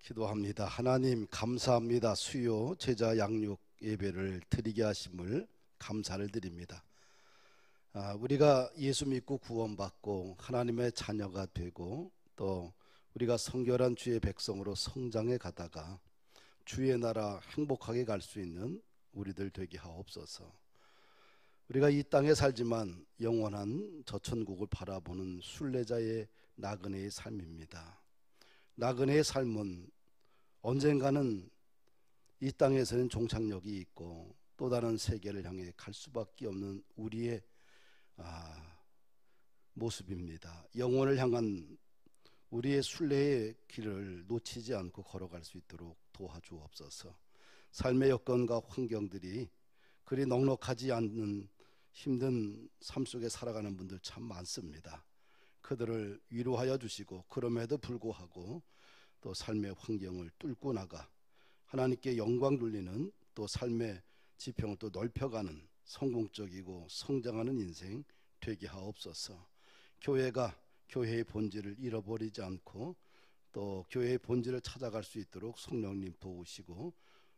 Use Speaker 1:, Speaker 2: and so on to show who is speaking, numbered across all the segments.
Speaker 1: 기도합니다. 하나님 감사합니다. 수요 제자 양육 예배를 드리게 하심을 감사를 드립니다. 우리가 예수 믿고 구원받고 하나님의 자녀가 되고 또 우리가 성결한 주의 백성으로 성장해 가다가 주의 나라 행복하게 갈 수 있는 우리들 되게 하옵소서. 우리가 이 땅에 살지만 영원한 저천국을 바라보는 순례자의 나그네의 삶입니다. 나그네의 삶은 언젠가는 이 땅에서는 종착역이 있고 또 다른 세계를 향해 갈 수밖에 없는 우리의 모습입니다. 영혼을 향한 우리의 순례의 길을 놓치지 않고 걸어갈 수 있도록 도와주옵소서. 삶의 여건과 환경들이 그리 넉넉하지 않는 힘든 삶 속에 살아가는 분들 참 많습니다. 그들을 위로하여 주시고 그럼에도 불구하고 또 삶의 환경을 뚫고 나가 하나님께 영광 돌리는 또 삶의 지평을 또 넓혀가는 성공적이고 성장하는 인생 되게 하옵소서. 교회가 교회의 본질을 잃어버리지 않고 또 교회의 본질을 찾아갈 수 있도록 성령님 도우시고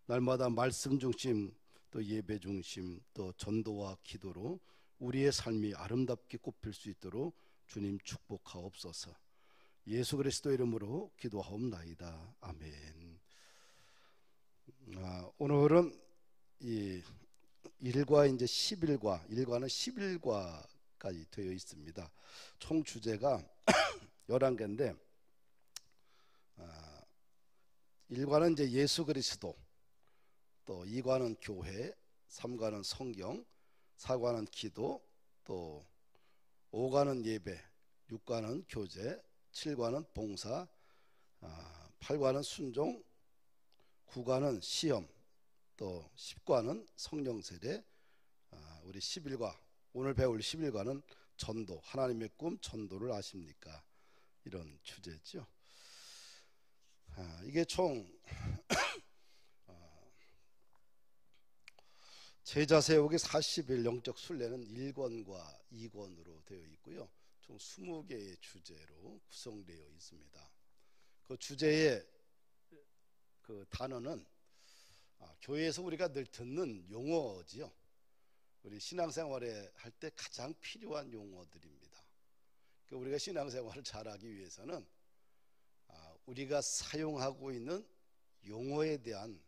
Speaker 1: 날마다 말씀 중심 또 예배 중심 또 전도와 기도로 우리의 삶이 아름답게 꽃필 수 있도록 주님 축복하옵소서. 예수 그리스도 이름으로 기도하옵나이다. 아멘. 오늘은 이 1과 이제 11과, 1과는 11과까지 되어 있습니다. 총 주제가 11개인데 1과는 이제 예수 그리스도, 또 2과는 교회, 3과는 성경, 4과는 기도, 또 5과는 예배, 6과는 교제, 7과는 봉사, 8과는 순종, 9과는 시험, 또 10과는 성령 세례, 우리 11과, 오늘 배울 11과는 전도, 하나님의 꿈 전도를 아십니까? 이런 주제죠. 이게 총 제자 세우기 40일 영적 순례는 1권과 2권으로 되어 있고요. 총 20개의 주제로 구성되어 있습니다. 그 주제의 그 단어는 교회에서 우리가 늘 듣는 용어지요. 우리 신앙생활에 할 때 가장 필요한 용어들입니다. 우리가 신앙생활을 잘하기 위해서는 우리가 사용하고 있는 용어에 대한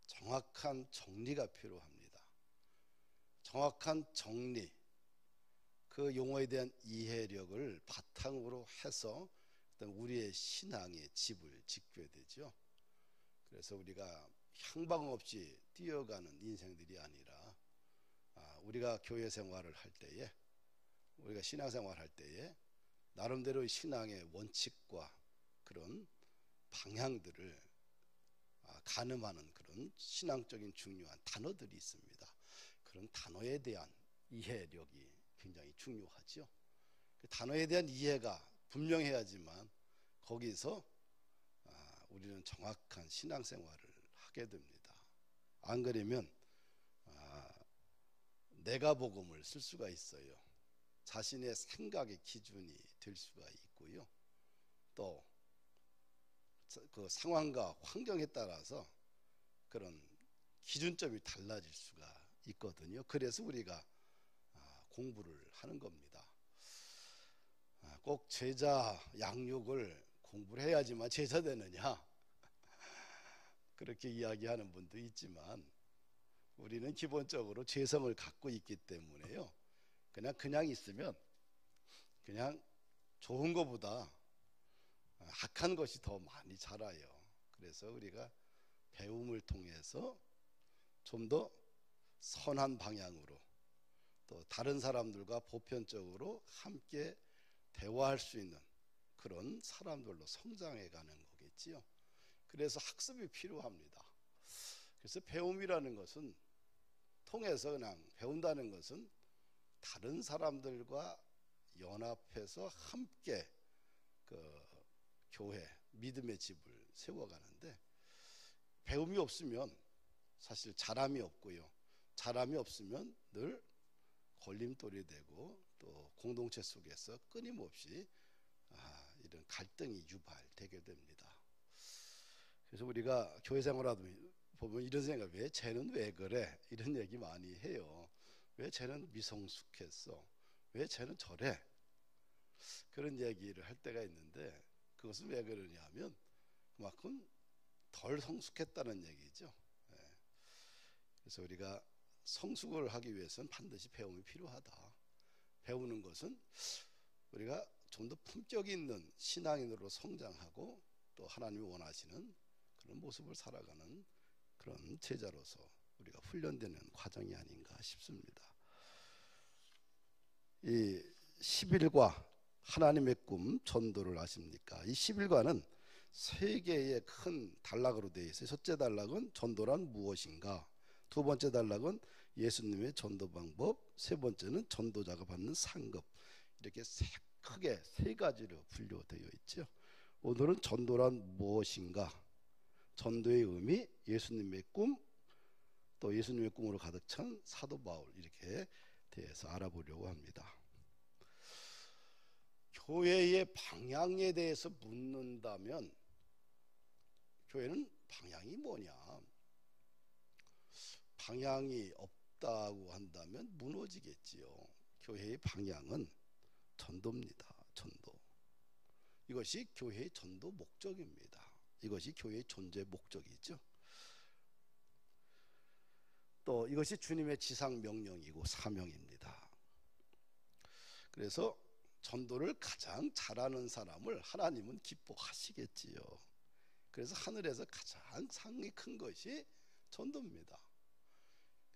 Speaker 1: 정확한 정리가 필요합니다. 정확한 정리, 그 용어에 대한 이해력을 바탕으로 해서 우리의 신앙의 집을 짓게 되죠. 그래서 우리가 향방 없이 뛰어가는 인생들이 아니라 우리가 교회 생활을 할 때에, 우리가 신앙생활 할 때에 나름대로 신앙의 원칙과 그런 방향들을 가늠하는 그런 신앙적인 중요한 단어들이 있습니다. 그런 단어에 대한 이해력이 굉장히 중요하죠. 그 단어에 대한 이해가 분명해야지만 거기서 우리는 정확한 신앙생활을 하게 됩니다. 안 그러면 내가 복음을 쓸 수가 있어요. 자신의 생각의 기준이 될 수가 있고요. 또 그 상황과 환경에 따라서 그런 기준점이 달라질 수가 있거든요. 그래서 우리가 공부를 하는 겁니다. 꼭 제자 양육을 공부를 해야지만 제자 되느냐 그렇게 이야기하는 분도 있지만 우리는 기본적으로 죄성을 갖고 있기 때문에요. 그냥 있으면 그냥 좋은 것보다 악한 것이 더 많이 자라요. 그래서 우리가 배움을 통해서 좀 더 선한 방향으로 또 다른 사람들과 보편적으로 함께 대화할 수 있는 그런 사람들로 성장해 가는 거겠지요. 그래서 학습이 필요합니다. 그래서 배움이라는 것은 통해서 그냥 배운다는 것은 다른 사람들과 연합해서 함께 그 교회, 믿음의 집을 세워가는데 배움이 없으면 사실 자람이 없고요. 자람이 없으면 늘 걸림돌이 되고 또 공동체 속에서 끊임없이 이런 갈등이 유발되게 됩니다. 그래서 우리가 교회 생활하다 보면 이런 생각, 왜 쟤는 왜 그래? 이런 얘기 많이 해요. 왜 쟤는 미성숙했어? 왜 쟤는 저래? 그런 얘기를 할 때가 있는데, 그것은 왜 그러냐 하면 그만큼 덜 성숙했다는 얘기죠. 예. 그래서 우리가 성숙을 하기 위해서는 반드시 배움이 필요하다. 배우는 것은 우리가 좀 더 품격 있는 신앙인으로 성장하고 또 하나님이 원하시는 그런 모습을 살아가는 그런 제자로서 우리가 훈련되는 과정이 아닌가 싶습니다. 이 11과 하나님의 꿈 전도를 아십니까? 이 11과는 세 개의 큰 단락으로 되어 있어요. 첫째 단락은 전도란 무엇인가, 두 번째 단락은 예수님의 전도 방법, 세 번째는 전도자가 받는 상급, 이렇게 크게 세 가지로 분류되어 있죠. 오늘은 전도란 무엇인가, 전도의 의미, 예수님의 꿈, 또 예수님의 꿈으로 가득 찬 사도 바울, 이렇게 대해서 알아보려고 합니다. 교회의 방향에 대해서 묻는다면 교회는 방향이 뭐냐? 방향이 없다고 한다면 무너지겠지요. 교회의 방향은 전도입니다. 전도. 이것이 교회의 전도 목적입니다. 이것이 교회의 존재 목적이죠. 또 이것이 주님의 지상 명령이고 사명입니다. 그래서 전도를 가장 잘하는 사람을 하나님은 기뻐하시겠지요. 그래서 하늘에서 가장 상이 큰 것이 전도입니다.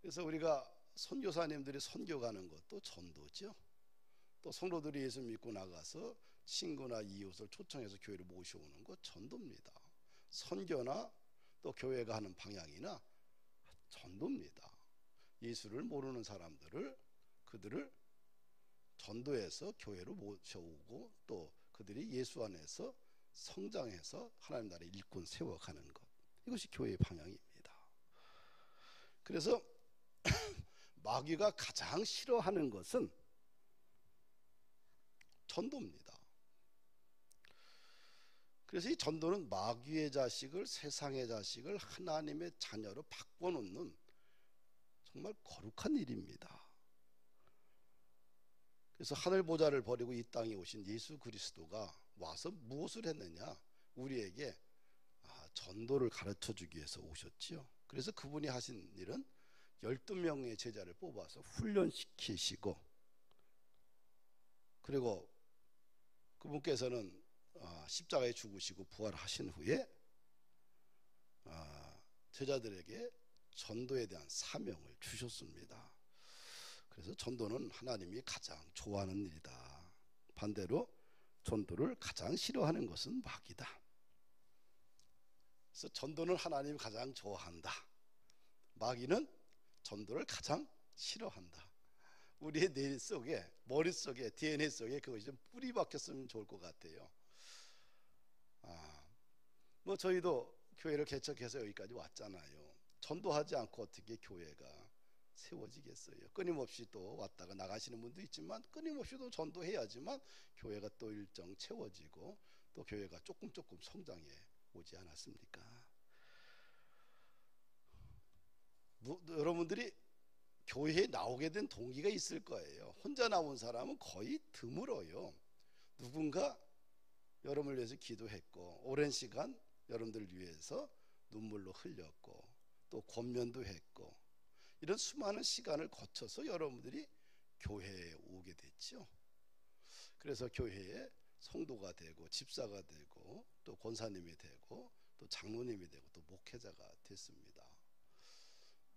Speaker 1: 그래서 우리가 선교사님들이 선교 가는 것도 전도죠. 또 성도들이 예수 믿고 나가서 친구나 이웃을 초청해서 교회를 모셔오는 것 전도입니다. 선교나 또 교회가 하는 방향이나 전도입니다. 예수를 모르는 사람들을, 그들을 전도해서 교회로 모셔오고 또 그들이 예수 안에서 성장해서 하나님 나라의 일꾼 세워가는 것, 이것이 교회의 방향입니다. 그래서 마귀가 가장 싫어하는 것은 전도입니다. 그래서 이 전도는 마귀의 자식을, 세상의 자식을 하나님의 자녀로 바꿔놓는 정말 거룩한 일입니다. 그래서 하늘 보좌를 버리고 이 땅에 오신 예수 그리스도가 와서 무엇을 했느냐? 우리에게 전도를 가르쳐 주기 위해서 오셨지요. 그래서 그분이 하신 일은 12명의 제자를 뽑아서 훈련시키시고, 그리고 그분께서는 십자가에 죽으시고 부활하신 후에 제자들에게 전도에 대한 사명을 주셨습니다. 그래서 전도는 하나님이 가장 좋아하는 일이다. 반대로 전도를 가장 싫어하는 것은 마귀다. 그래서 전도는 하나님이 가장 좋아한다. 마귀는 전도를 가장 싫어한다. 우리의 뇌 속에, 머릿속에, DNA 속에 그것이 좀 뿌리 박혔으면 좋을 것 같아요. 뭐 저희도 교회를 개척해서 여기까지 왔잖아요. 전도하지 않고 어떻게 교회가 세워지겠어요? 끊임없이 또 왔다가 나가시는 분도 있지만 끊임없이 또 전도해야지만 교회가 또 일정 채워지고 또 교회가 조금 성장해 오지 않았습니까? 여러분들이 교회에 나오게 된 동기가 있을 거예요. 혼자 나온 사람은 거의 드물어요. 누군가 여러분을 위해서 기도했고, 오랜 시간 여러분들을 위해서 눈물로 흘렸고, 또 권면도 했고, 이런 수많은 시간을 거쳐서 여러분들이 교회에 오게 됐죠. 그래서 교회에 성도가 되고 집사가 되고 또 권사님이 되고 또 장로님이 되고 또 목회자가 됐습니다.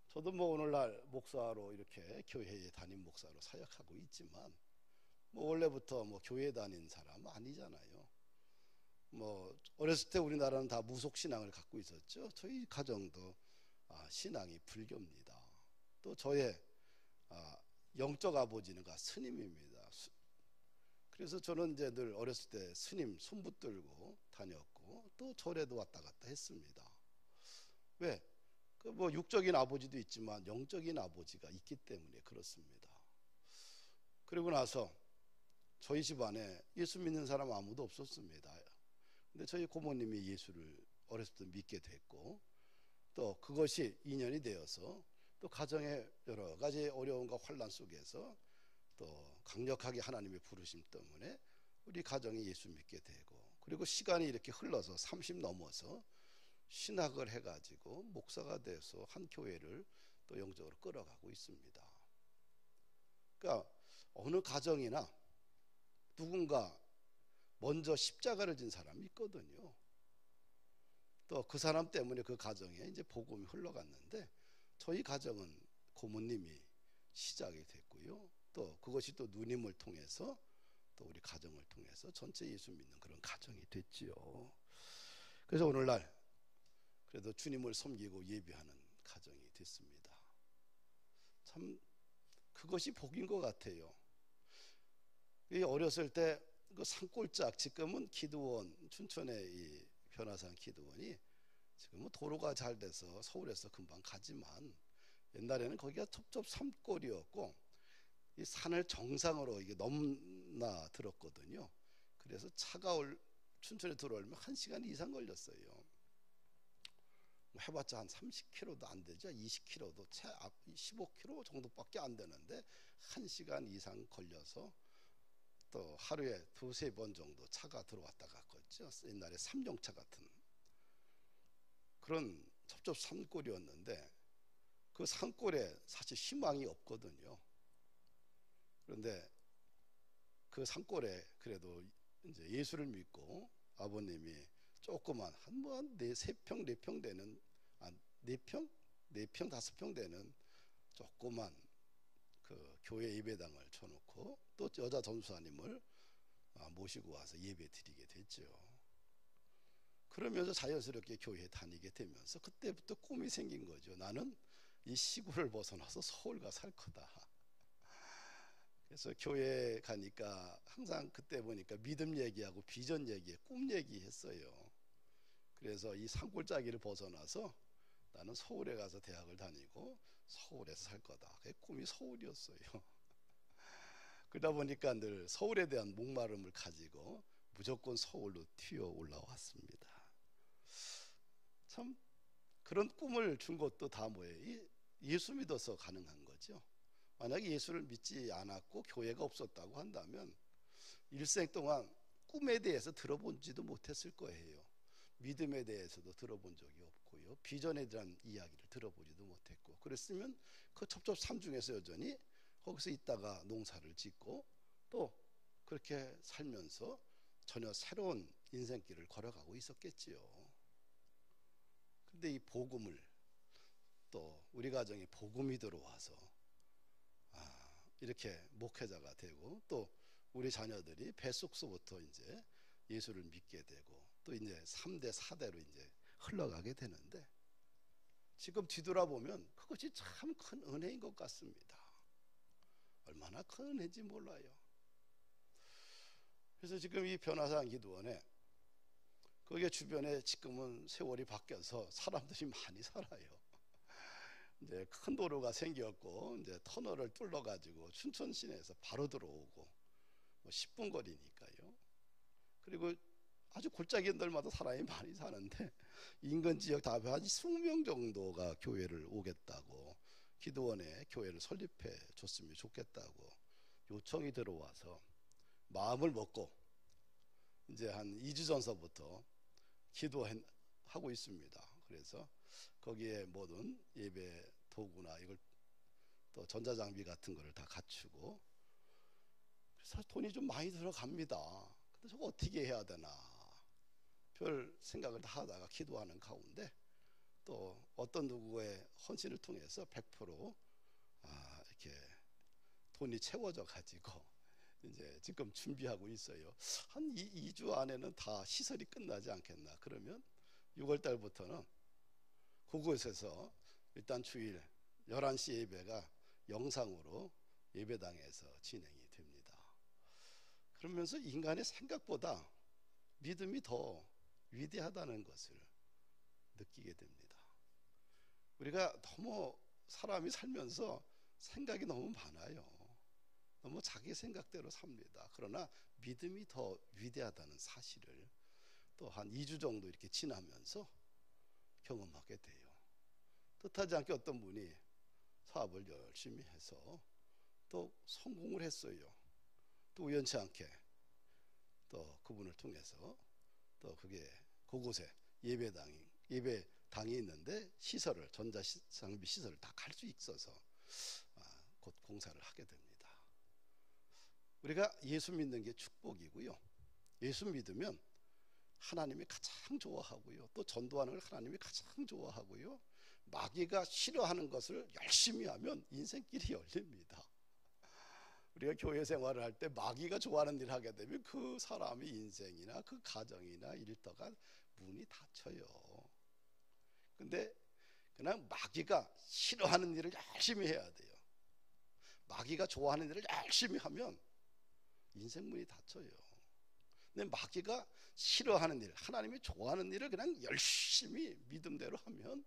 Speaker 1: 저도 뭐 오늘날 목사로 이렇게 교회에 담임 목사로 사역하고 있지만 뭐 원래부터 뭐 교회 다닌 사람은 아니잖아요. 뭐 어렸을 때 우리나라는 다 무속 신앙을 갖고 있었죠. 저희 가정도 신앙이 불교입니다. 또 저의 영적 아버지는 스님입니다. 그래서 저는 이제 늘 어렸을 때 스님 손붙들고 다녔고 또 절에도 왔다 갔다 했습니다. 왜? 뭐 육적인 아버지도 있지만 영적인 아버지가 있기 때문에 그렇습니다. 그리고 나서 저희 집안에 예수 믿는 사람 아무도 없었습니다. 근데 저희 고모님이 예수를 어렸을 때 믿게 됐고, 또 그것이 인연이 되어서 또 가정의 여러 가지 어려움과 환난 속에서 또 강력하게 하나님의 부르심 때문에 우리 가정이 예수 믿게 되고, 그리고 시간이 이렇게 흘러서 30 넘어서 신학을 해가지고 목사가 돼서 한 교회를 또 영적으로 끌어가고 있습니다. 그러니까 어느 가정이나 누군가 먼저 십자가를 진 사람이 있거든요. 또 그 사람 때문에 그 가정에 이제 복음이 흘러갔는데, 저희 가정은 고모님이 시작이 됐고요. 또 그것이 또 누님을 통해서 또 우리 가정을 통해서 전체 예수 믿는 그런 가정이 됐지요. 그래서 오늘날 그래도 주님을 섬기고 예배하는 가정이 됐습니다. 참 그것이 복인 것 같아요. 어렸을 때 그 산골짝, 지금은 기도원, 춘천의 이 변화산 기도원이 지금은 도로가 잘 돼서 서울에서 금방 가지만, 옛날에는 거기가 첩첩 산골이었고 이 산을 정상으로 이게 넘나 들었거든요. 그래서 차가 춘천에 들어오려면 1시간 이상 걸렸어요. 해봤자 한 30km도 안 되죠. 20km도 채 15km 정도밖에 안 되는데 1시간 이상 걸려서 또 하루에 2-3번 정도 차가 들어왔다 갔겠죠. 옛날에 삼용차 같은 그런 첩첩 산골이었는데, 그 산골에 사실 희망이 없거든요. 그런데 그 산골에 그래도 이제 예수를 믿고 아버님이 조그만 한 3평 4평 되는, 4평 5평 되는 조그만 그 교회 예배당을 쳐놓고 또 여자 전수사님을 모시고 와서 예배 드리게 됐죠. 그러면서 자연스럽게 교회에 다니게 되면서 그때부터 꿈이 생긴 거죠. 나는 이 시골을 벗어나서 서울 가 살 거다. 그래서 교회 가니까 항상 그때 보니까 믿음 얘기하고 비전 얘기, 꿈 얘기했어요. 그래서 이 산골짜기를 벗어나서 나는 서울에 가서 대학을 다니고 서울에서 살 거다. 그 꿈이 서울이었어요. 그러다 보니까 늘 서울에 대한 목마름을 가지고 무조건 서울로 튀어 올라왔습니다. 참 그런 꿈을 준 것도 다 뭐예요? 예수 믿어서 가능한 거죠. 만약에 예수를 믿지 않았고 교회가 없었다고 한다면 일생 동안 꿈에 대해서 들어본지도 못했을 거예요. 믿음에 대해서도 들어본 적이 없고요. 비전에 대한 이야기를 들어보지도 못했고, 그랬으면 그 첩첩 산 중에서 여전히 거기서 있다가 농사를 짓고 또 그렇게 살면서 전혀 새로운 인생길을 걸어가고 있었겠지요. 근데 이 복음을, 또 우리 가정에 복음이 들어와서 이렇게 목회자가 되고, 또 우리 자녀들이 뱃속서부터 이제 예수를 믿게 되고, 또 이제 3대 4대로 이제 흘러가게 되는데, 지금 뒤돌아보면 그것이 참 큰 은혜인 것 같습니다. 얼마나 큰 은혜인지 몰라요. 그래서 지금 이 변화산 기도원에 거기에 주변에 지금은 세월이 바뀌어서 사람들이 많이 살아요. 이제 큰 도로가 생겼고 이제 터널을 뚫러 가지고 춘천 시내에서 바로 들어오고 뭐 10분 거리니까요. 그리고 아주 골짜기 언덕마다 사람이 많이 사는데 인근 지역 다 한 20명 정도가 교회를 오겠다고, 기도원에 교회를 설립해 줬으면 좋겠다고 요청이 들어와서 마음을 먹고 이제 한 2주 전서부터 기도하고 있습니다. 그래서 거기에 모든 예배 도구나 이걸 또 전자장비 같은 거를 다 갖추고, 그래서 돈이 좀 많이 들어갑니다. 근데 저거 어떻게 해야 되나 별 생각을 다 하다가 기도하는 가운데 또 어떤 누구의 헌신을 통해서 100% 이렇게 돈이 채워져 가지고 이제 지금 준비하고 있어요. 한 2주 안에는 다 시설이 끝나지 않겠나. 그러면 6월 달부터는 그곳에서 일단 주일 11시 예배가 영상으로 예배당에서 진행이 됩니다. 그러면서 인간의 생각보다 믿음이 더 위대하다는 것을 느끼게 됩니다. 우리가 너무 사람이 살면서 생각이 너무 많아요. 너무 자기 생각대로 삽니다. 그러나 믿음이 더 위대하다는 사실을 또 한 2주 정도 이렇게 지나면서 경험하게 돼요. 뜻하지 않게 어떤 분이 사업을 열심히 해서 또 성공을 했어요. 또 우연치 않게 또 그분을 통해서 또 그곳에 예배당이 있는데 시설을, 전자장비 시설을 다 갈 수 있어서 곧 공사를 하게 됩니다. 우리가 예수 믿는 게 축복이고요. 예수 믿으면 하나님이 가장 좋아하고요. 또 전도하는 걸 하나님이 가장 좋아하고요. 마귀가 싫어하는 것을 열심히 하면 인생길이 열립니다. 우리가 교회 생활을 할 때 마귀가 좋아하는 일을 하게 되면 그 사람의 인생이나 그 가정이나 일터가 문이 닫혀요. 근데 그냥 마귀가 싫어하는 일을 열심히 해야 돼요. 마귀가 좋아하는 일을 열심히 하면 인생 문이 닫혀요. 근데 마귀가 싫어하는 일, 하나님이 좋아하는 일을 그냥 열심히 믿음대로 하면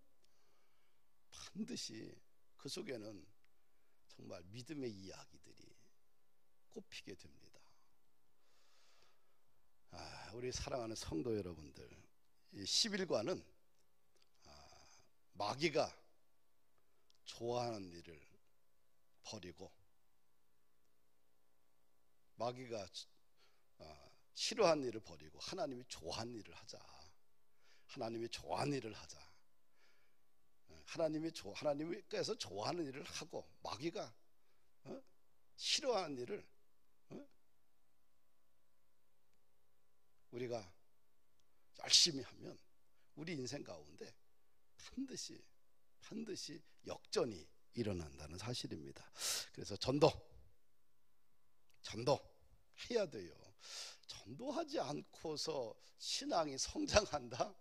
Speaker 1: 반드시 그 속에는 정말 믿음의 이야기들이 꼽히게 됩니다. 우리 사랑하는 성도 여러분들, 이 11과는 마귀가 좋아하는 일을 버리고 마귀가 싫어하는 일을 버리고 하나님이 좋아하는 일을 하자. 하나님이 좋아하는 일을 하자. 하나님께서 좋아하는 일을 하고 마귀가 싫어하는 일을 우리가 열심히 하면 우리 인생 가운데 반드시 역전이 일어난다는 사실입니다. 그래서 전도 해야 돼요. 전도하지 않고서 신앙이 성장한다?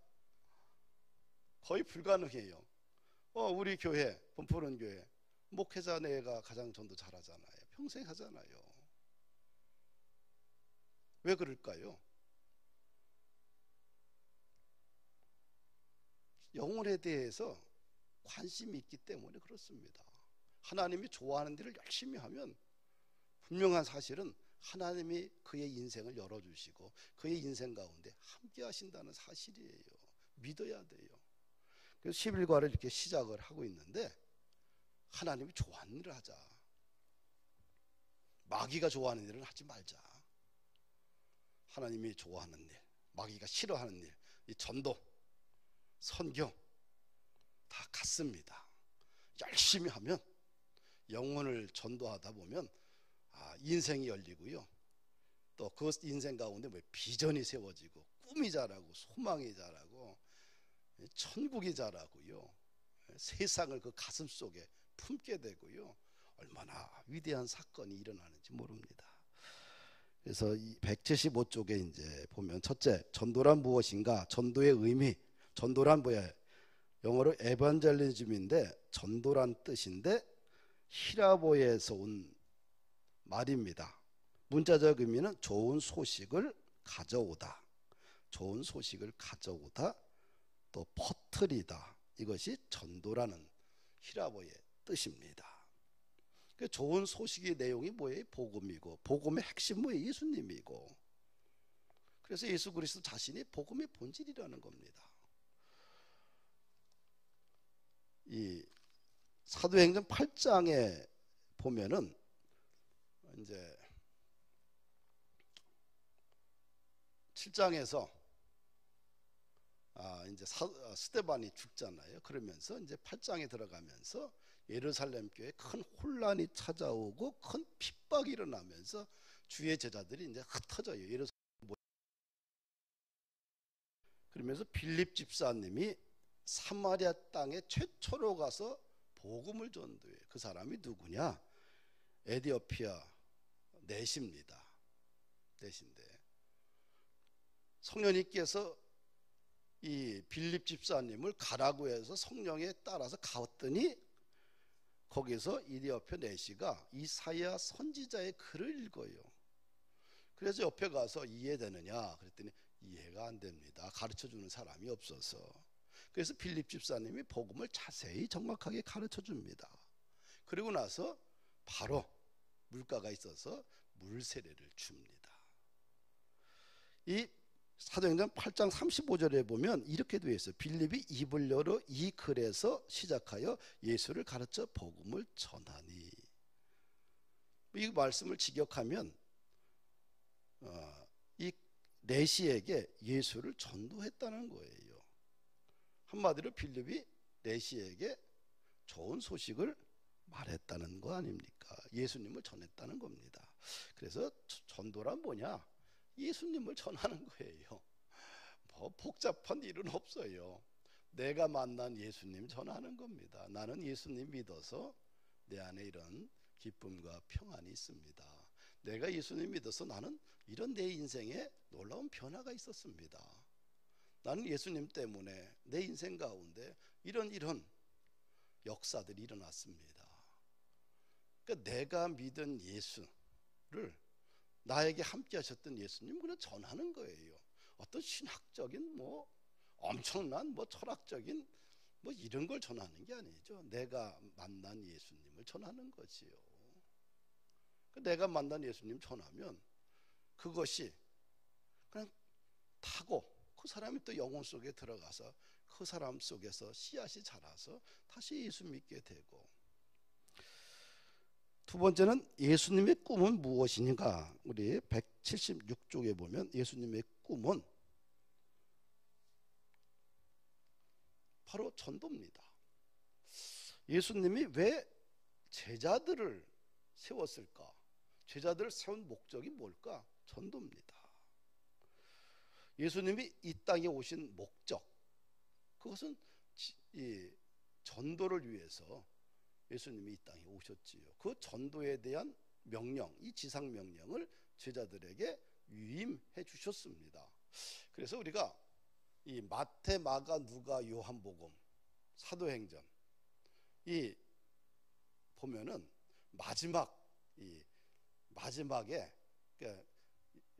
Speaker 1: 거의 불가능해요. 우리 교회, 범포른 교회 목회자네가 가장 전도 잘하잖아요. 평생 하잖아요. 왜 그럴까요? 영혼에 대해서 관심이 있기 때문에 그렇습니다. 하나님이 좋아하는 일을 열심히 하면 분명한 사실은 하나님이 그의 인생을 열어주시고 그의 인생 가운데 함께 하신다는 사실이에요. 믿어야 돼요. 그래서 11과를 이렇게 시작을 하고 있는데 하나님이 좋아하는 일을 하자. 마귀가 좋아하는 일은 하지 말자. 하나님이 좋아하는 일, 마귀가 싫어하는 일, 이 전도, 선교 다 같습니다. 열심히 하면 영혼을 전도하다 보면 인생이 열리고요. 또 그 인생 가운데 비전이 세워지고 꿈이 자라고 소망이 자라고 천국이 자라고요. 세상을 그 가슴 속에 품게 되고요. 얼마나 위대한 사건이 일어나는지 모릅니다. 그래서 이 175쪽에 이제 보면 첫째, 전도란 무엇인가? 전도의 의미. 전도란 뭐야? 영어로 에반젤리즘인데 전도란 뜻인데 히라보에서 온 말입니다. 문자적 의미는 좋은 소식을 가져오다. 좋은 소식을 가져오다. 또 퍼뜨리다. 이것이 전도라는 히라보의 뜻입니다. 그 좋은 소식의 내용이 뭐예요? 복음이고 복음의 핵심 뭐예요? 예수님이고. 그래서 예수 그리스도 자신이 복음의 본질이라는 겁니다. 이 사도행전 8장에 보면은 이제 7장에서 이제 스데반이 죽잖아요. 그러면서 이제 8장에 들어가면서 예루살렘 교회에 큰 혼란이 찾아오고 큰 핍박이 일어나면서 주의 제자들이 이제 흩어져요. 예루살렘. 그러면서 빌립 집사님이 사마리아 땅에 최초로 가서 복음을 전도해요. 그 사람이 누구냐? 에디오피아 넷입니다. 넷인데 성령님께서 이 빌립 집사님을 가라고 해서 성령에 따라서 갔더니 거기서 에디오피아 넷이가 이사야 선지자의 글을 읽어요. 그래서 옆에 가서 이해되느냐 그랬더니 이해가 안 됩니다. 가르쳐주는 사람이 없어서. 그래서 빌립 집사님이 복음을 자세히 정확하게 가르쳐 줍니다. 그리고 나서 바로 물가가 있어서 물 세례를 줍니다. 이 사도행전 8장 35절에 보면 이렇게 되어 있어요. 빌립이 입을 열어 이 글에서 시작하여 예수를 가르쳐 복음을 전하니. 이 말씀을 직역하면 이 내시에게 예수를 전도했다는 거예요. 한마디로 빌립이 내시에게 좋은 소식을 말했다는 거 아닙니까? 예수님을 전했다는 겁니다. 그래서 전도란 뭐냐? 예수님을 전하는 거예요. 뭐 복잡한 일은 없어요. 내가 만난 예수님 전하는 겁니다. 나는 예수님 믿어서 내 안에 이런 기쁨과 평안이 있습니다. 내가 예수님 믿어서 나는 이런 내 인생에 놀라운 변화가 있었습니다. 나는 예수님 때문에 내 인생 가운데 이런 역사들이 일어났습니다. 그러니까 내가 믿은 예수를 나에게 함께 하셨던 예수님 그냥 전하는 거예요. 어떤 신학적인 뭐 엄청난 뭐 철학적인 뭐 이런 걸 전하는 게 아니죠. 내가 만난 예수님을 전하는 거지요. 내가 만난 예수님 전하면 그것이 그냥 타고 그 사람이 또 영혼 속에 들어가서 그 사람 속에서 씨앗이 자라서 다시 예수 믿게 되고. 두 번째는 예수님의 꿈은 무엇인가? 우리 176쪽에 보면 예수님의 꿈은 바로 전도입니다. 예수님이 왜 제자들을 세웠을까? 제자들을 세운 목적이 뭘까? 전도입니다. 예수님이 이 땅에 오신 목적, 그것은 이 전도를 위해서 예수님이 이 땅에 오셨지요. 그 전도에 대한 명령, 이 지상 명령을 제자들에게 위임해 주셨습니다. 그래서 우리가 이 마태, 마가, 누가, 요한복음, 사도행전 이 보면은 마지막에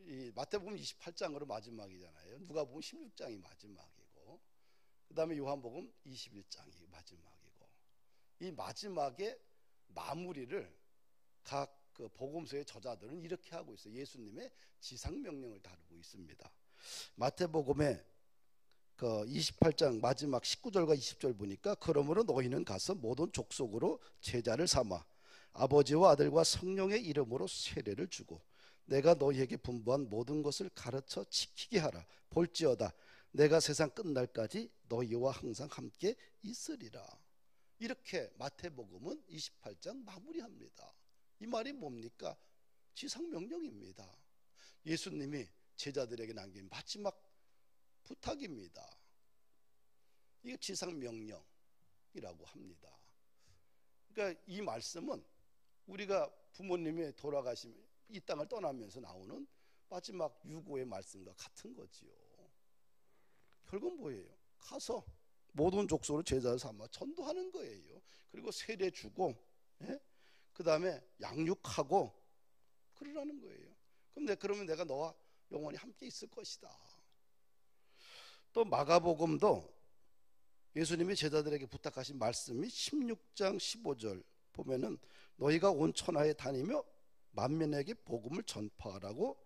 Speaker 1: 이 마태복음 28장으로 마지막이잖아요. 누가복음 16장이 마지막이고, 그 다음에 요한복음 21장이 마지막이고, 이 마지막에 마무리를 각 그 복음서의 저자들은 이렇게 하고 있어요. 예수님의 지상 명령을 다루고 있습니다. 마태복음의 그 28장 마지막 19절과 20절 보니까 그러므로 너희는 가서 모든 족속으로 제자를 삼아 아버지와 아들과 성령의 이름으로 세례를 주고 내가 너희에게 분부한 모든 것을 가르쳐 지키게 하라. 볼지어다 내가 세상 끝날까지 너희와 항상 함께 있으리라. 이렇게 마태복음은 28장 마무리합니다. 이 말이 뭡니까? 지상명령입니다. 예수님이 제자들에게 남긴 마지막 부탁입니다. 이게 지상명령이라고 합니다. 그러니까 이 말씀은 우리가 부모님이 돌아가시면 이 땅을 떠나면서 나오는 마지막 유고의 말씀과 같은 거지요. 결국 뭐예요? 가서 모든 족속으로 제자를 삼아 전도하는 거예요. 그리고 세례 주고, 그 다음에 양육하고 그러라는 거예요. 그러면 내가 너와 영원히 함께 있을 것이다. 또 마가복음도 예수님이 제자들에게 부탁하신 말씀이 16장 15절 보면은 너희가 온 천하에 다니며 만민에게 복음을 전파하라고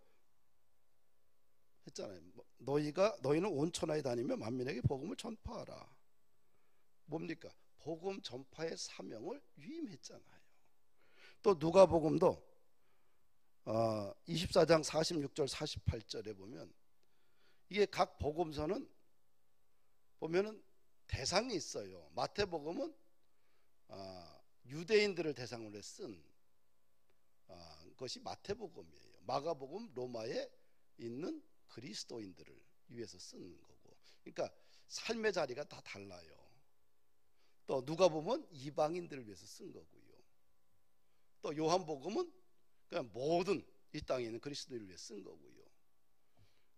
Speaker 1: 했잖아요. 너희는 온 천하에 다니며 만민에게 복음을 전파하라. 뭡니까? 복음 전파의 사명을 위임했잖아요. 또 누가복음도 24장 46절 48절에 보면 이게 각 복음서는 보면은 대상이 있어요. 마태복음은 유대인들을 대상으로 쓴 것이 마태복음이에요. 마가복음 로마에 있는 그리스도인들을 위해서 쓴 거고. 그러니까 삶의 자리가 다 달라요. 또 누가복음은 이방인들을 위해서 쓴 거고요. 또 요한복음은 그냥 모든 이 땅에 있는 그리스도인을 위해 쓴 거고요.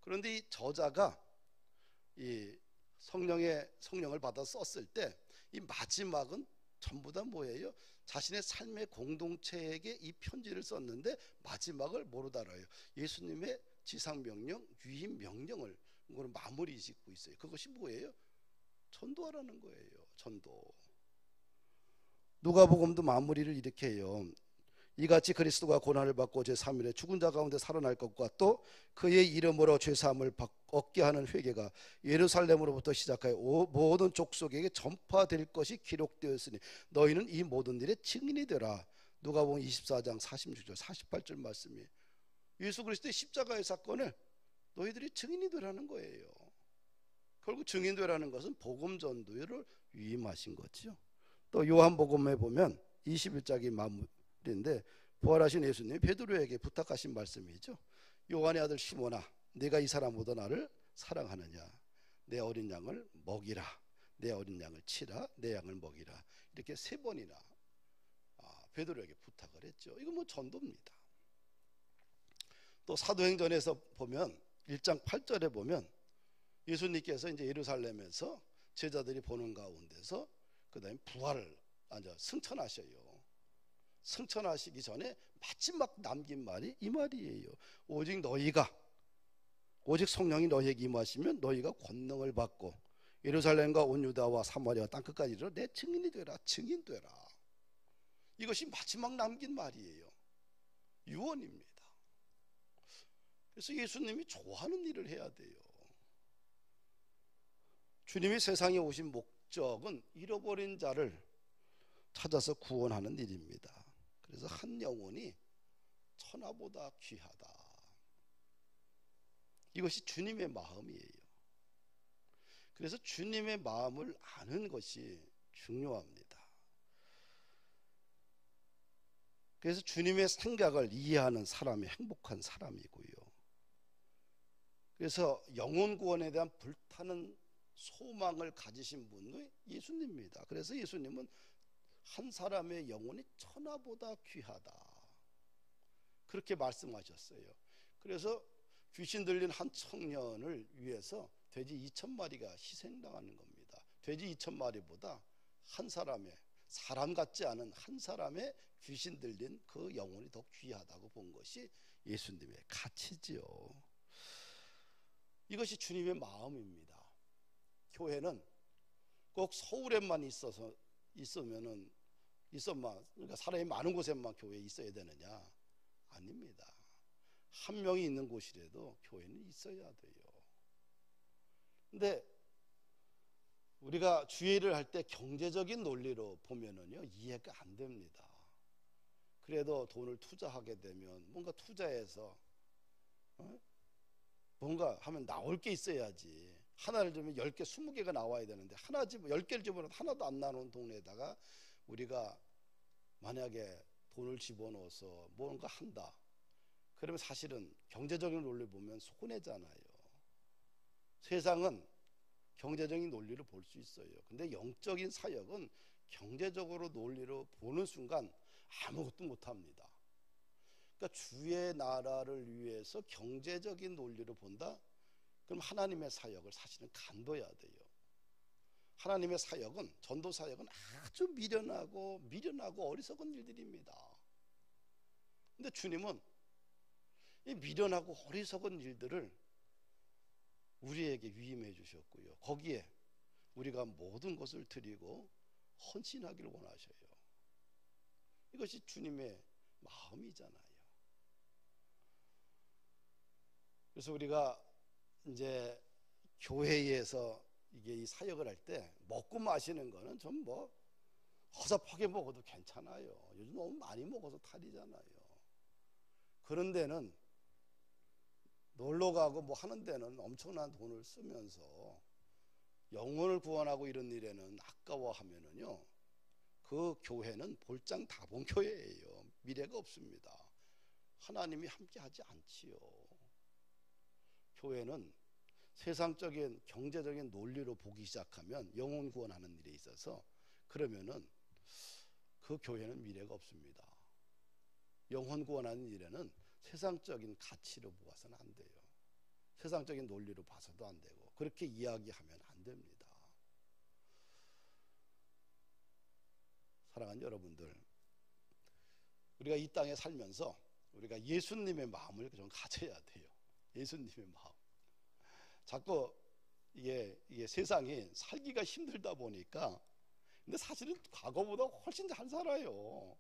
Speaker 1: 그런데 이 저자가 이 성령을 받아 썼을 때 이 마지막은 전부 다 뭐예요? 자신의 삶의 공동체에게 이 편지를 썼는데 마지막을 뭐로 달아요? 예수님의 지상명령, 위임명령을 마무리 짓고 있어요. 그것이 뭐예요? 전도하라는 거예요. 전도. 누가복음도 마무리를 이렇게 해요. 이같이 그리스도가 고난을 받고 제3일에 죽은 자 가운데 살아날 것과 또 그의 이름으로 죄사함을 얻게 하는 회개가 예루살렘으로부터 시작하여 모든 족속에게 전파될 것이 기록되었으니 너희는 이 모든 일의 증인이 되라. 누가복음 24장 46절 48절 말씀이에요. 예수 그리스도의 십자가의 사건을 너희들이 증인이 되라는 거예요. 결국 증인 되라는 것은 복음 전도를 위임하신 거죠. 또 요한복음에 보면 21장이 마무리인데 부활하신 예수님이 베드로에게 부탁하신 말씀이죠. 요한의 아들 시몬아, 네가 이 사람보다 나를 사랑하느냐? 내 어린 양을 먹이라. 내 어린 양을 치라. 내 양을 먹이라. 이렇게 3번이나 베드로에게 부탁을 했죠. 이거 뭐 전도입니다. 또 사도행전에서 보면 1장 8절에 보면 예수님께서 이제 예루살렘에서 제자들이 보는 가운데서 그다음에 부활을 승천하셔요. 승천하시기 전에 마지막 남긴 말이 이 말이에요. 오직 성령이 너희에게 임하시면 너희가 권능을 받고 예루살렘과 온 유다와 사마리아 땅끝까지 이르러 내 증인이 되라. 증인 되라. 이것이 마지막 남긴 말이에요. 유언입니다. 그래서 예수님이 좋아하는 일을 해야 돼요. 주님이 세상에 오신 목적은 잃어버린 자를 찾아서 구원하는 일입니다. 그래서 한 영혼이 천하보다 귀하다. 이것이 주님의 마음이에요. 그래서 주님의 마음을 아는 것이 중요합니다. 그래서 주님의 생각을 이해하는 사람이 행복한 사람이고요. 그래서 영혼 구원에 대한 불타는 소망을 가지신 분이 예수님입니다. 그래서 예수님은 한 사람의 영혼이 천하보다 귀하다. 그렇게 말씀하셨어요. 그래서 귀신 들린 한 청년을 위해서 돼지 2,000마리가 희생당하는 겁니다. 돼지 2,000마리보다 한 사람의, 사람 같지 않은 한 사람의 귀신 들린 그 영혼이 더 귀하다고 본 것이 예수님의 가치지요. 이것이 주님의 마음입니다. 교회는 꼭 서울에만 그러니까 사람이 많은 곳에만 교회에 있어야 되느냐? 아닙니다. 한 명이 있는 곳이라도 교회는 있어야 돼요. 근데 우리가 주의를 할 때 경제적인 논리로 보면은요, 이해가 안 됩니다. 그래도 돈을 투자하게 되면 뭔가 투자해서 뭔가 하면 나올 게 있어야지. 하나를 주면 10개, 20개가 나와야 되는데 하나 집 10개를 집어넣어도 하나도 안 나오는 동네에다가 우리가 만약에 돈을 집어넣어서 뭔가 한다. 그러면 사실은 경제적인 논리를 보면 손해잖아요. 세상은 경제적인 논리를 볼 수 있어요. 근데 영적인 사역은 경제적으로 논리로 보는 순간 아무것도 못합니다. 그러니까 주의 나라를 위해서 경제적인 논리로 본다? 그럼 하나님의 사역을 사실은 간둬야 돼요. 하나님의 사역은, 전도 사역은 아주 미련하고 어리석은 일들입니다. 근데 주님은 이 미련하고 어리석은 일들을 우리에게 위임해 주셨고요. 거기에 우리가 모든 것을 드리고 헌신하기를 원하셔요. 이것이 주님의 마음이잖아요. 그래서 우리가 이제 교회에서 이게 이 사역을 할 때 먹고 마시는 거는 좀 뭐 허접하게 먹어도 괜찮아요. 요즘 너무 많이 먹어서 탈이잖아요. 그런 데는 놀러 가고 뭐 하는 데는 엄청난 돈을 쓰면서 영혼을 구원하고 이런 일에는 아까워하면은요, 그 교회는 볼장 다본 교회예요. 미래가 없습니다. 하나님이 함께하지 않지요. 교회는 세상적인 경제적인 논리로 보기 시작하면 영혼 구원하는 일에 있어서 그러면은 그 교회는 미래가 없습니다. 영혼 구원하는 일에는 세상적인 가치로 보아서는 안 돼요. 세상적인 논리로 봐서도 안 되고 그렇게 이야기하면 안 됩니다. 사랑하는 여러분들, 우리가 이 땅에 살면서 우리가 예수님의 마음을 좀 가져야 돼요. 예수님의 마음. 자꾸 이게 세상이 살기가 힘들다 보니까, 근데 사실은 과거보다 훨씬 잘 살아요.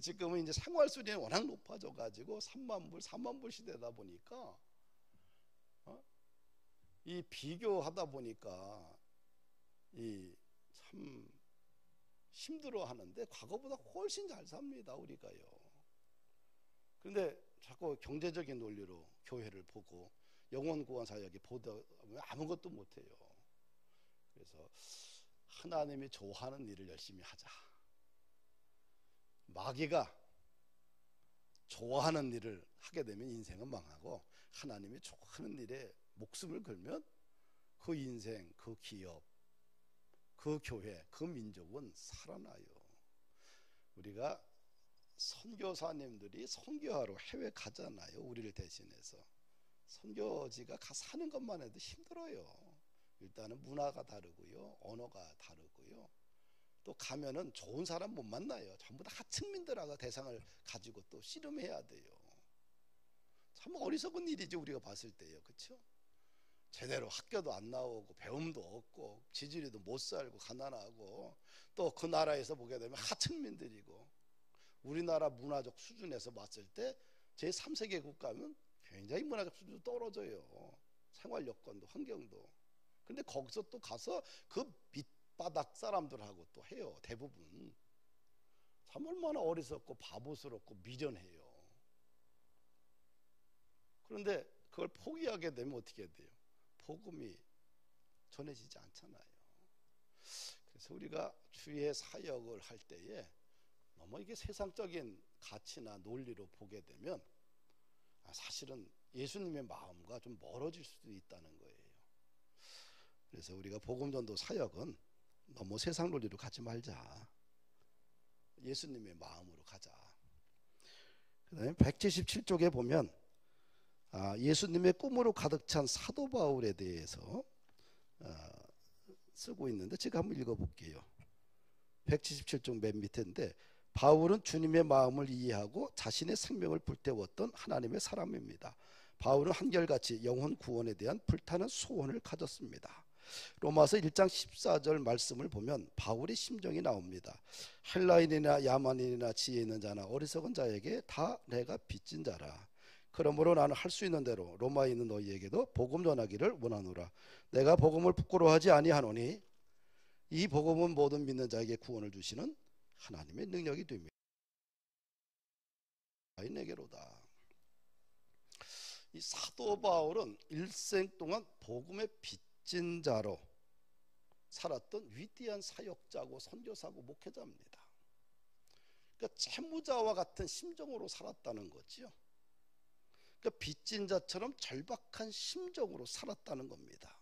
Speaker 1: 지금은 이제 생활 수준이 워낙 높아져 가지고 3만 불, 4만 불 시대다 보니까 이 비교하다 보니까 이 참 힘들어 하는데 과거보다 훨씬 잘 삽니다, 우리가요. 그런데 자꾸 경제적인 논리로 교회를 보고 영혼 구원 사역이 보다 아무것도 못해요. 그래서 하나님이 좋아하는 일을 열심히 하자. 마귀가 좋아하는 일을 하게 되면 인생은 망하고, 하나님이 좋아하는 일에 목숨을 걸면 그 인생, 그 기업, 그 교회, 그 민족은 살아나요. 우리가 선교사님들이 선교하러 해외 가잖아요. 우리를 대신해서. 선교지가 가 사는 것만 해도 힘들어요. 일단은 문화가 다르고요, 언어가 다르고요, 또 가면은 좋은 사람 못 만나요. 전부 다 하층민들하고 대상을 가지고 또 씨름해야 돼요. 참 어리석은 일이지, 우리가 봤을 때요. 그렇죠? 제대로 학교도 안 나오고 배움도 없고 지지리도 못 살고 가난하고, 또 그 나라에서 보게 되면 하층민들이고, 우리나라 문화적 수준에서 봤을 때 제3세계 국가면 굉장히 문화적 수준도 떨어져요. 생활 여건도 환경도. 근데 거기서 또 가서 그 밑바닥 사람들하고 또 해요. 대부분 참 얼마나 어리석고 바보스럽고 미련해요. 그런데 그걸 포기하게 되면 어떻게 돼요? 복음이 전해지지 않잖아요. 그래서 우리가 주의 사역을 할 때에 너무 이게 세상적인 가치나 논리로 보게 되면 사실은 예수님의 마음과 좀 멀어질 수도 있다는 거예요. 그래서 우리가 복음전도 사역은 너무 세상 논리로 가지 말자. 예수님의 마음으로 가자. 그 다음에 177쪽에 보면 예수님의 꿈으로 가득 찬 사도 바울에 대해서 쓰고 있는데 제가 한번 읽어볼게요. 177쪽 맨 밑인데, 바울은 주님의 마음을 이해하고 자신의 생명을 불태웠던 하나님의 사람입니다. 바울은 한결같이 영혼 구원에 대한 불타는 소원을 가졌습니다. 로마서 1장 14절 말씀을 보면 바울의 심정이 나옵니다. 헬라인이나 야만인이나 지혜 있는 자나 어리석은 자에게 다 내가 빚진 자라. 그러므로 나는 할 수 있는 대로 로마에 있는 너희에게도 복음 전하기를 원하노라. 내가 복음을 부끄러워하지 아니하노니 이 복음은 모든 믿는 자에게 구원을 주시는 하나님의 능력이 됩니다. 내게로다. 이 사도 바울은 일생 동안 복음의 빚진 자로 살았던 위대한 사역자고 선교사고 목회자입니다. 그러니까 채무자와 같은 심정으로 살았다는 거지요. 그러니까 빚진 자처럼 절박한 심정으로 살았다는 겁니다.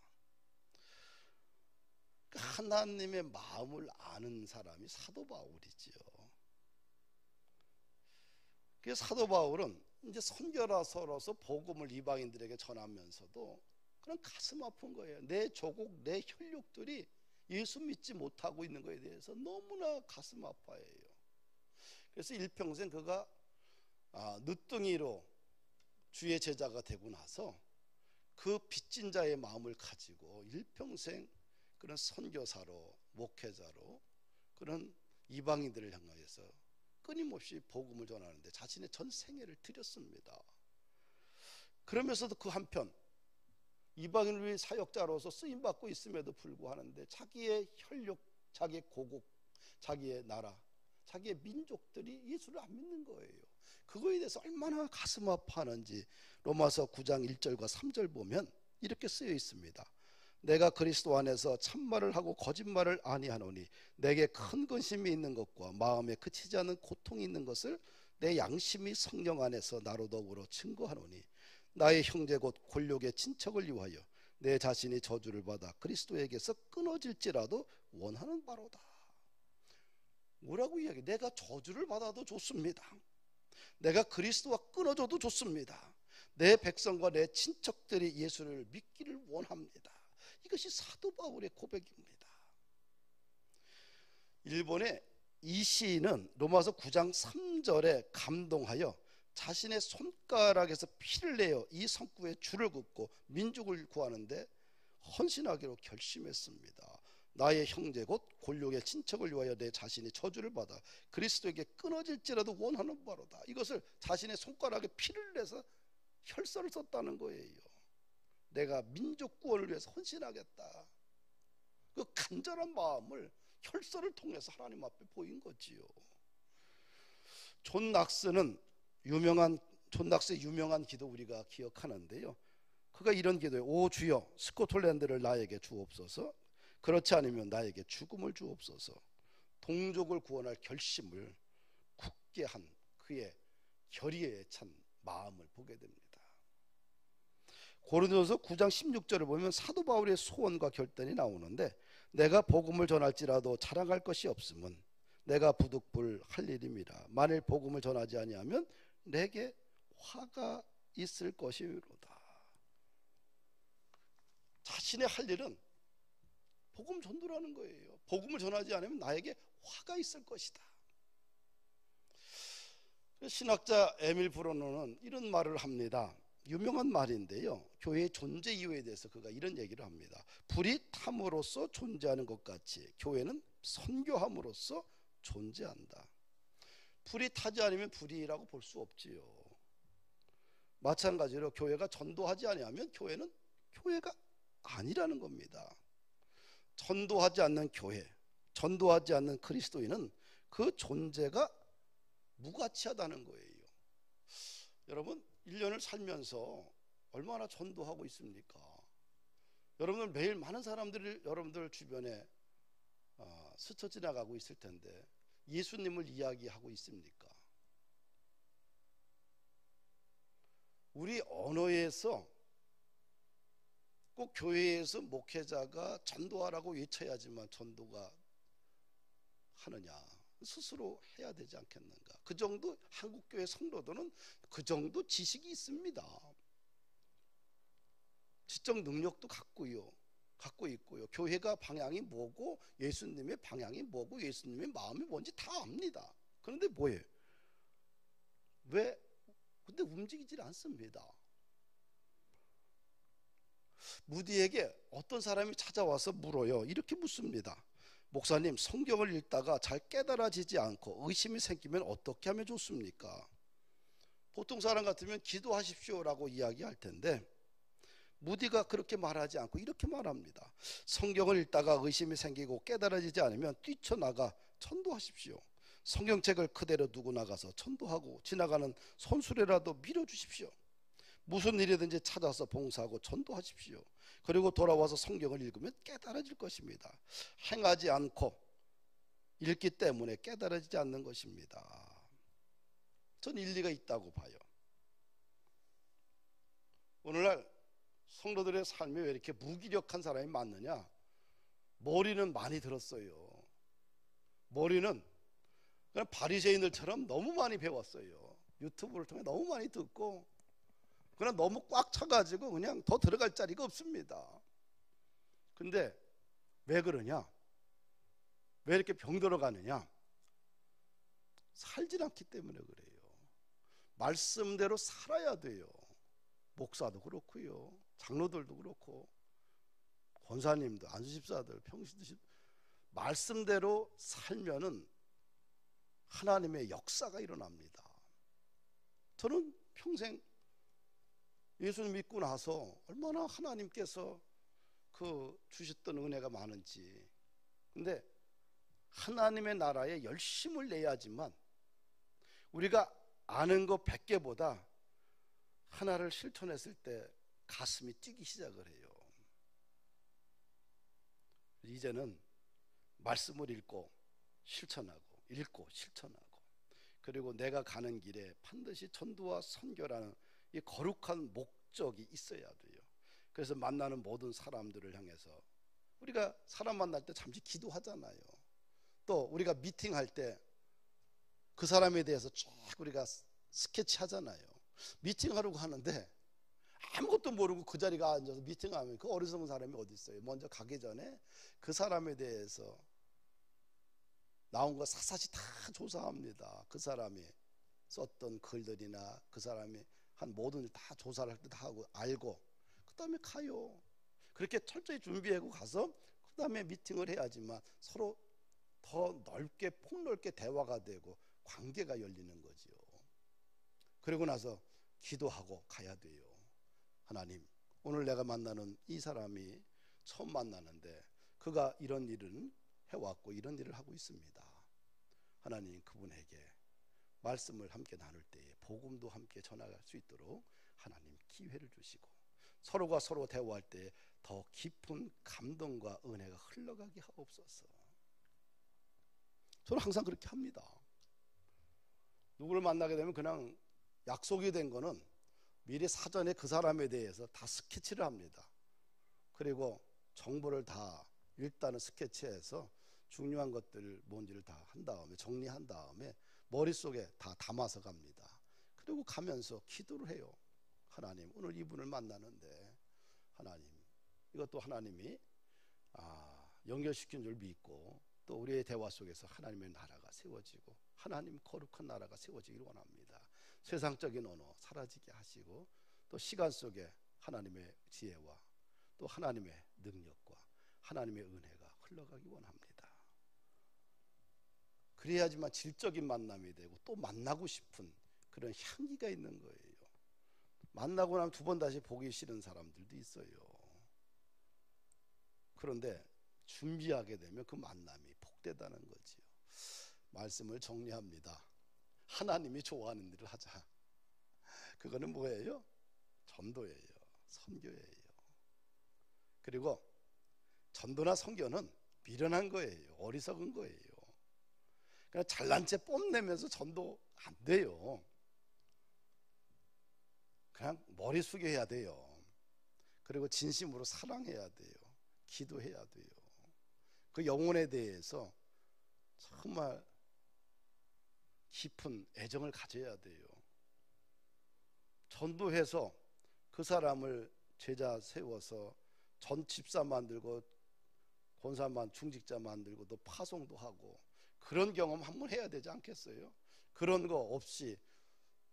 Speaker 1: 그러니까 하나님의 마음을 아는 사람이 사도 바울이지요. 그래서 사도 바울은 이제 선교사로서 복음을 이방인들에게 전하면서도 그런 가슴 아픈 거예요. 내 조국, 내 혈육들이 예수 믿지 못하고 있는 것에 대해서 너무나 가슴 아파해요. 그래서 일평생 그가 늦둥이로 주의 제자가 되고 나서 그 빚진 자의 마음을 가지고 일평생 그런 선교사로, 목회자로 그런 이방인들을 향하여서 끊임없이 복음을 전하는데 자신의 전 생애를 드렸습니다. 그러면서도 그 한편 이방인을 위해 사역자로서 쓰임받고 있음에도 불구하는데 자기의 혈육, 자기의 고국, 자기의 나라, 자기의 민족들이 예수를 안 믿는 거예요. 그거에 대해서 얼마나 가슴 아파하는지 로마서 9장 1절과 3절 보면 이렇게 쓰여 있습니다. 내가 그리스도 안에서 참말을 하고 거짓말을 아니하노니 내게 큰 근심이 있는 것과 마음에 그치지 않는 고통이 있는 것을 내 양심이 성령 안에서 나로 더불어 증거하노니 나의 형제 곧 권력의 친척을 위하여 내 자신이 저주를 받아 그리스도에게서 끊어질지라도 원하는 바로다. 뭐라고 이야기해? 내가 저주를 받아도 좋습니다. 내가 그리스도와 끊어져도 좋습니다. 내 백성과 내 친척들이 예수를 믿기를 원합니다. 이것이 사도 바울의 고백입니다. 일본의 이시인은 로마서 9장 3절에 감동하여 자신의 손가락에서 피를 내어 이 성구에 줄을 긋고 민족을 구하는데 헌신하기로 결심했습니다. 나의 형제 곧 골룡의 친척을 위하여 내 자신이 저주를 받아 그리스도에게 끊어질지라도 원하는 바로다. 이것을 자신의 손가락에 피를 내서 혈서를 썼다는 거예요. 내가 민족 구원을 위해서 헌신하겠다. 그 간절한 마음을 혈서를 통해서 하나님 앞에 보인 거지요. 존 낙스의 유명한 기도 우리가 기억하는데요. 그가 이런 기도예요. 오 주여, 스코틀랜드를 나에게 주옵소서. 그렇지 않으면 나에게 죽음을 주옵소서. 동족을 구원할 결심을 굳게 한 그의 결의에 찬 마음을 보게 됩니다. 고린도서 9장 16절을 보면 사도 바울의 소원과 결단이 나오는데, 내가 복음을 전할지라도 자랑할 것이 없음은 내가 부득불 할 일입니다. 만일 복음을 전하지 아니하면 내게 화가 있을 것이로다. 자신의 할 일은 복음 전도라는 거예요. 복음을 전하지 않으면 나에게 화가 있을 것이다. 신학자 에밀 브로너는 이런 말을 합니다. 유명한 말인데요. 교회의 존재 이유에 대해서 그가 이런 얘기를 합니다. 불이 탐으로써 존재하는 것 같이 교회는 선교함으로써 존재한다. 불이 타지 않으면 불이라고 볼 수 없지요. 마찬가지로 교회가 전도하지 아니하면 교회는 교회가 아니라는 겁니다. 전도하지 않는 교회, 전도하지 않는 그리스도인은 그 존재가 무가치하다는 거예요. 여러분, 1년을 살면서 얼마나 전도하고 있습니까? 여러분들 매일 많은 사람들이 여러분들 주변에 스쳐 지나가고 있을 텐데 예수님을 이야기하고 있습니까? 우리 언어에서 꼭 교회에서 목회자가 전도하라고 외쳐야지만 전도가 하느냐, 스스로 해야 되지 않겠는가? 그 정도 한국교회 성도들은 그 정도 지식이 있습니다. 지적 능력도 갖고 있고요. 교회가 방향이 뭐고 예수님의 방향이 뭐고 예수님의 마음이 뭔지 다 압니다. 그런데 뭐예요? 근데 움직이질 않습니다. 무디에게 어떤 사람이 찾아와서 물어요. 이렇게 묻습니다. 목사님, 성경을 읽다가 잘 깨달아지지 않고 의심이 생기면 어떻게 하면 좋습니까? 보통 사람 같으면 기도하십시오라고 이야기할 텐데 무디가 그렇게 말하지 않고 이렇게 말합니다. 성경을 읽다가 의심이 생기고 깨달아지지 않으면 뛰쳐나가 전도하십시오. 성경책을 그대로 두고 나가서 전도하고 지나가는 손수레라도 밀어주십시오. 무슨 일이든지 찾아서 봉사하고 전도하십시오. 그리고 돌아와서 성경을 읽으면 깨달아질 것입니다. 행하지 않고 읽기 때문에 깨달아지지 않는 것입니다. 전 일리가 있다고 봐요. 오늘날 성도들의 삶이 왜 이렇게 무기력한 사람이 많느냐? 머리는 많이 들었어요. 머리는 그냥 바리새인들처럼 너무 많이 배웠어요. 유튜브를 통해 너무 많이 듣고 그냥 너무 꽉 차가지고 그냥 더 들어갈 자리가 없습니다. 근데 왜 그러냐? 왜 이렇게 병들어 가느냐? 살질 않기 때문에 그래요. 말씀대로 살아야 돼요. 목사도 그렇고요, 장로들도 그렇고, 권사님도, 안수집사들, 평신도십, 말씀대로 살면은 하나님의 역사가 일어납니다. 저는 평생 예수님 믿고 나서 얼마나 하나님께서 주셨던 은혜가 많은지. 근데 하나님의 나라에 열심을 내야지만 우리가 아는 거 100개보다 하나를 실천했을 때 가슴이 뛰기 시작을 해요. 이제는 말씀을 읽고 실천하고 읽고 실천하고, 그리고 내가 가는 길에 반드시 전도와 선교라는 이 거룩한 목적이 있어야 돼요. 그래서 만나는 모든 사람들을 향해서 우리가 사람 만날 때 잠시 기도하잖아요. 또 우리가 미팅할 때 그 사람에 대해서 쭉 우리가 스케치하잖아요. 미팅하려고 하는데 아무것도 모르고 그 자리가 앉아서 미팅하면 그 어리석은 사람이 어디 있어요? 먼저 가기 전에 그 사람에 대해서 나온 거 샅샅이 다 조사합니다. 그 사람이 썼던 글들이나 그 사람이 한 모든 일 다 조사를 할 때 다 하고 알고 그 다음에 가요. 그렇게 철저히 준비하고 가서 다음에 미팅을 해야지만 서로 더 넓게 폭넓게 대화가 되고 관계가 열리는 거지요. 그리고 나서 기도하고 가야 돼요. 하나님, 오늘 내가 만나는 이 사람이 처음 만나는데 그가 이런 일은 해왔고 이런 일을 하고 있습니다. 하나님, 그분에게 말씀을 함께 나눌 때에 복음도 함께 전할 수 있도록 하나님 기회를 주시고 서로가 서로 대화할 때 더 깊은 감동과 은혜가 흘러가게 하옵소서. 저는 항상 그렇게 합니다. 누구를 만나게 되면 그냥 약속이 된 거는 미리 사전에 그 사람에 대해서 다 스케치를 합니다. 그리고 정보를 다 일단은 스케치해서 중요한 것들 뭔지를 다 한 다음에 정리한 다음에 머릿속에 다 담아서 갑니다. 그리고 가면서 기도를 해요. 하나님, 오늘 이분을 만나는데 하나님, 이것도 하나님이 연결시킨 줄 믿고 또 우리의 대화 속에서 하나님의 나라가 세워지고 하나님 거룩한 나라가 세워지기를 원합니다. 세상적인 언어 사라지게 하시고 또 시간 속에 하나님의 지혜와 또 하나님의 능력과 하나님의 은혜가 흘러가기 원합니다. 그래야지만 질적인 만남이 되고 또 만나고 싶은 그런 향기가 있는 거예요. 만나고 나면 두 번 다시 보기 싫은 사람들도 있어요. 그런데 준비하게 되면 그 만남이 복되다는 거지요. 말씀을 정리합니다. 하나님이 좋아하는 일을 하자. 그거는 뭐예요? 전도예요. 선교예요. 그리고 전도나 선교는 미련한 거예요. 어리석은 거예요. 그냥 잘난 체 뽐내면서 전도 안 돼요. 그냥 머리 숙여야 돼요. 그리고 진심으로 사랑해야 돼요. 기도해야 돼요. 그 영혼에 대해서 정말 깊은 애정을 가져야 돼요. 전도해서 그 사람을 제자 세워서 전 집사 만들고 권사만 중직자 만들고 또 파송도 하고 그런 경험 한번 해야 되지 않겠어요? 그런 거 없이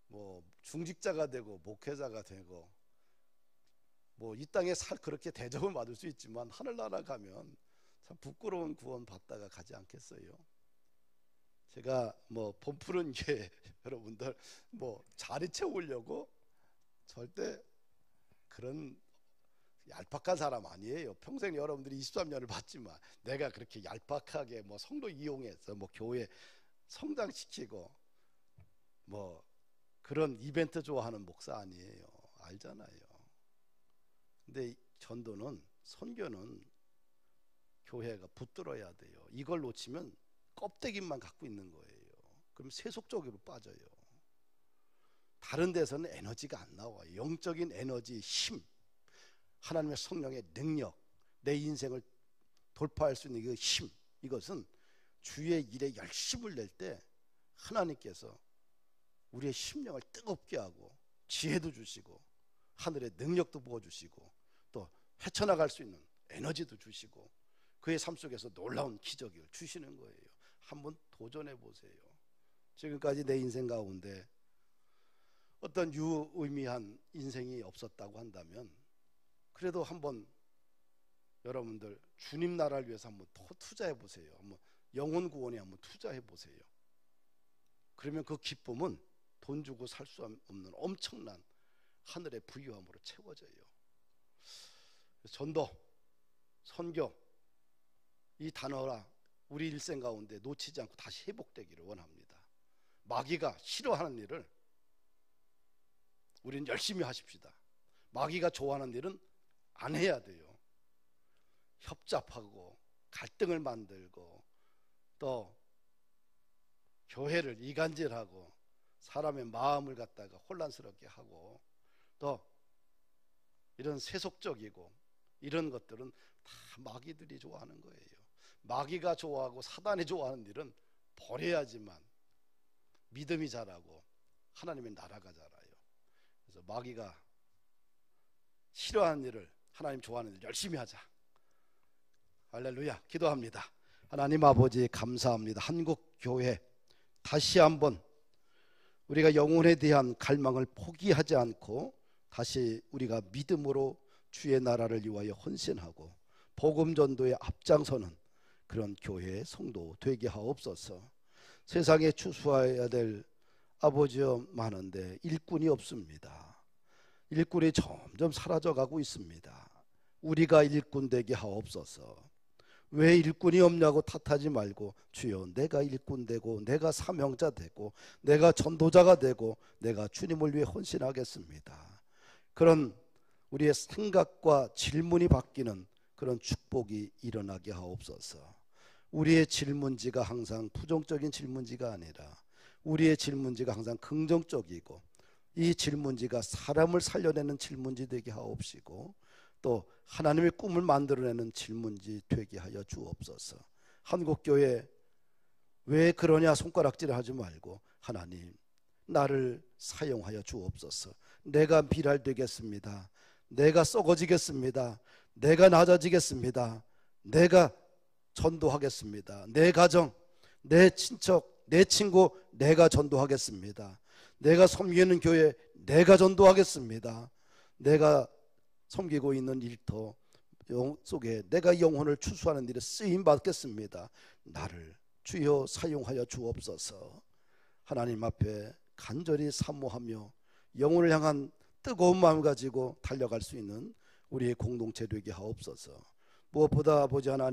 Speaker 1: 뭐 중직자가 되고 목회자가 되고 뭐 이 땅에 그렇게 대접을 받을 수 있지만 하늘나라 가면 참 부끄러운 구원 받다가 가지 않겠어요? 제가 뭐 봄푸른 게 여러분들 뭐 자리 채우려고 절대 그런 얄팍한 사람 아니에요. 평생 여러분들이 23년을 봤지만 내가 그렇게 얄팍하게 뭐 성도 이용해서 뭐 교회 성장시키고 뭐 그런 이벤트 좋아하는 목사 아니에요. 알잖아요. 근데 전도는 선교는 교회가 붙들어야 돼요. 이걸 놓치면 껍데기만 갖고 있는 거예요. 그럼 세속적으로 빠져요. 다른 데서는 에너지가 안 나와요. 영적인 에너지, 힘, 하나님의 성령의 능력, 내 인생을 돌파할 수 있는 그 힘, 이것은 주의 일에 열심을 낼 때 하나님께서 우리의 심령을 뜨겁게 하고 지혜도 주시고 하늘의 능력도 부어주시고 또 헤쳐나갈 수 있는 에너지도 주시고 그의 삶 속에서 놀라운 기적을 주시는 거예요. 한번 도전해 보세요. 지금까지 내 인생 가운데 어떤 유의미한 인생이 없었다고 한다면 그래도 한번 여러분들 주님 나라를 위해서 한번 더 투자해 보세요. 한번 영혼 구원에 한번 투자해 보세요. 그러면 그 기쁨은 돈 주고 살 수 없는 엄청난 하늘의 부유함으로 채워져요. 전도, 선교 이 단어가 우리 일생 가운데 놓치지 않고 다시 회복되기를 원합니다. 마귀가 싫어하는 일을 우리는 열심히 하십시다. 마귀가 좋아하는 일은 안 해야 돼요. 협잡하고 갈등을 만들고 또 교회를 이간질하고 사람의 마음을 갖다가 혼란스럽게 하고 또 이런 세속적이고 이런 것들은 다 마귀들이 좋아하는 거예요. 마귀가 좋아하고 사단이 좋아하는 일은 버려야지만 믿음이 자라고 하나님의 나라가 자라요. 그래서 마귀가 싫어하는 일을 하나님 좋아하는 일 열심히 하자. 할렐루야. 기도합니다. 하나님 아버지 감사합니다. 한국 교회 다시 한번 우리가 영혼에 대한 갈망을 포기하지 않고 다시 우리가 믿음으로 주의 나라를 위하여 헌신하고 복음 전도에 앞장서는 그런 교회의 성도 되게 하옵소서. 세상에 추수해야 될 아버지여 많은데 일꾼이 없습니다. 일꾼이 점점 사라져가고 있습니다. 우리가 일꾼 되게 하옵소서. 왜 일꾼이 없냐고 탓하지 말고 주여 내가 일꾼 되고 내가 사명자 되고 내가 전도자가 되고 내가 주님을 위해 헌신하겠습니다. 그런 우리의 생각과 질문이 바뀌는 그런 축복이 일어나게 하옵소서. 우리의 질문지가 항상 부정적인 질문지가 아니라 우리의 질문지가 항상 긍정적이고 이 질문지가 사람을 살려내는 질문지 되게 하옵시고 또 하나님의 꿈을 만들어내는 질문지 되게 하여 주옵소서. 한국교회 왜 그러냐 손가락질 하지 말고 하나님 나를 사용하여 주옵소서. 내가 비랄되겠습니다. 내가 썩어지겠습니다. 내가 낮아지겠습니다. 내가 전도하겠습니다. 내 가정, 내 친척, 내 친구 내가 전도하겠습니다. 내가 섬기는 교회 내가 전도하겠습니다. 내가 섬기고 있는 일터 속에 내가 영혼을 추수하는 일에 쓰임 받겠습니다. 나를 주여 사용하여 주옵소서. 하나님 앞에 간절히 사모하며 영혼을 향한 뜨거운 마음을 가지고 달려갈 수 있는 우리의 공동체 되게 하옵소서. 무엇보다 아버지 하나님